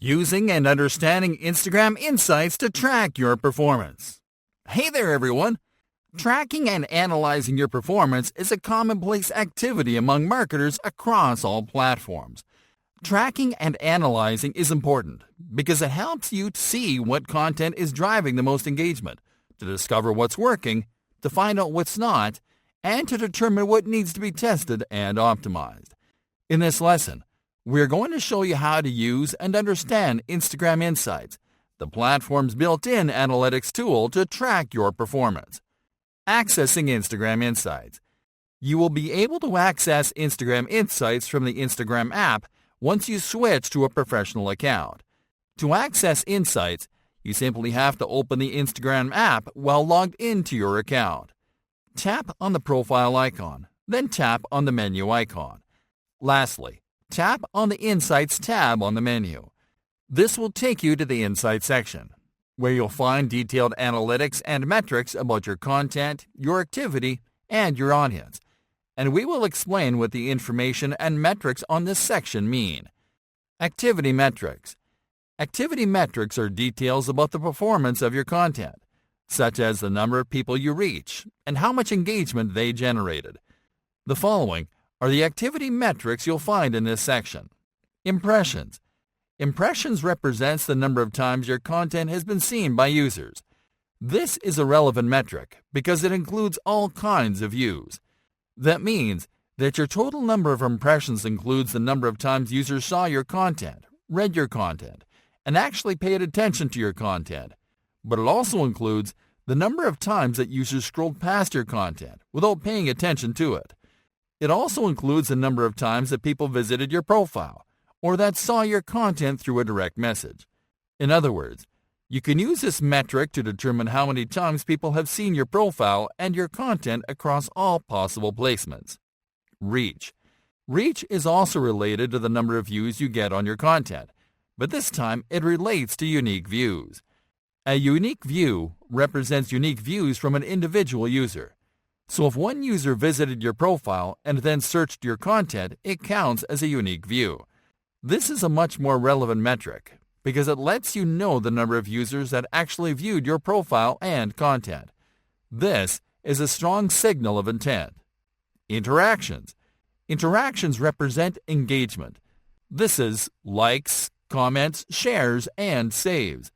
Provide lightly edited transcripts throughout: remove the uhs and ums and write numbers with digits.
Using and understanding Instagram insights to track your performance. Hey there, everyone. Tracking and analyzing your performance is a commonplace activity among marketers across all platforms. Tracking and analyzing is important because it helps you to see what content is driving the most engagement, to discover what's working, to find out what's not, and to determine what needs to be tested and optimized. In this lesson, we're going to show you how to use and understand Instagram Insights, the platform's built-in analytics tool to track your performance. Accessing Instagram Insights. You will be able to access Instagram Insights from the Instagram app once you switch to a professional account. To access Insights, you simply have to open the Instagram app while logged into your account. Tap on the profile icon, then tap on the menu icon. Lastly, tap on the Insights tab on the menu. This will take you to the Insights section, where you'll find detailed analytics and metrics about your content, your activity, and your audience. And we will explain what the information and metrics on this section mean. Activity metrics. Activity metrics are details about the performance of your content, such as the number of people you reach and how much engagement they generated. The following are the activity metrics you'll find in this section. Impressions. Impressions represents the number of times your content has been seen by users. This is a relevant metric because it includes all kinds of views. That means that your total number of impressions includes the number of times users saw your content, read your content, and actually paid attention to your content. But it also includes the number of times that users scrolled past your content without paying attention to it. It also includes the number of times that people visited your profile or that saw your content through a direct message. In other words, you can use this metric to determine how many times people have seen your profile and your content across all possible placements. Reach. Reach is also related to the number of views you get on your content, but this time it relates to unique views. A unique view represents unique views from an individual user. So if one user visited your profile and then searched your content, it counts as a unique view. This is a much more relevant metric because it lets you know the number of users that actually viewed your profile and content. This is a strong signal of intent. Interactions. Interactions represent engagement. This is likes, comments, shares, and saves.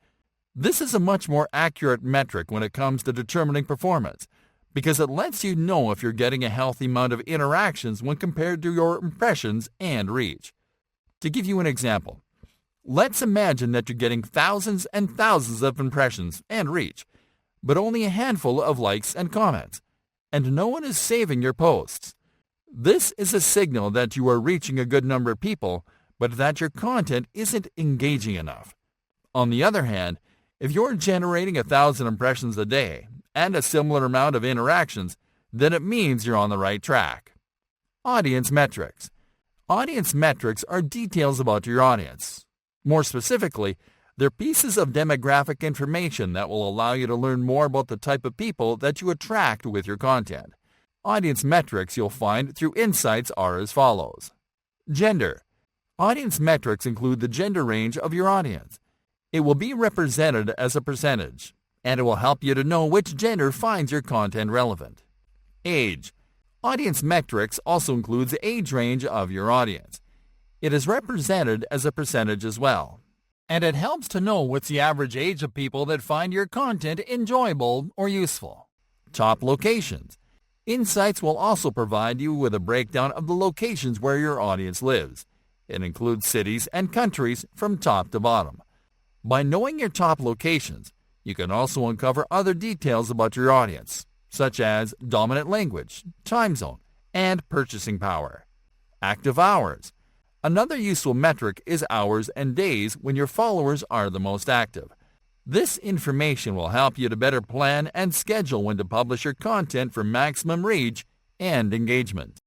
This is a much more accurate metric when it comes to determining performance because it lets you know if you're getting a healthy amount of interactions when compared to your impressions and reach. To give you an example, let's imagine that you're getting thousands and thousands of impressions and reach, but only a handful of likes and comments, and no one is saving your posts. This is a signal that you are reaching a good number of people, but that your content isn't engaging enough. On the other hand, if you're generating 1,000 impressions a day and a similar amount of interactions, then it means you're on the right track. Audience metrics. Audience metrics are details about your audience. More specifically, they're pieces of demographic information that will allow you to learn more about the type of people that you attract with your content. Audience metrics you'll find through Insights are as follows. Gender. Audience metrics include the gender range of your audience. It will be represented as a percentage, and it will help you to know which gender finds your content relevant. Age. Audience metrics also includes the age range of your audience. It is represented as a percentage as well, and it helps to know what's the average age of people that find your content enjoyable or useful. Top locations. Insights will also provide you with a breakdown of the locations where your audience lives. It includes cities and countries from top to bottom. By knowing your top locations, you can also uncover other details about your audience, such as dominant language, time zone, and purchasing power. Active hours. Another useful metric is hours and days when your followers are the most active. This information will help you to better plan and schedule when to publish your content for maximum reach and engagement.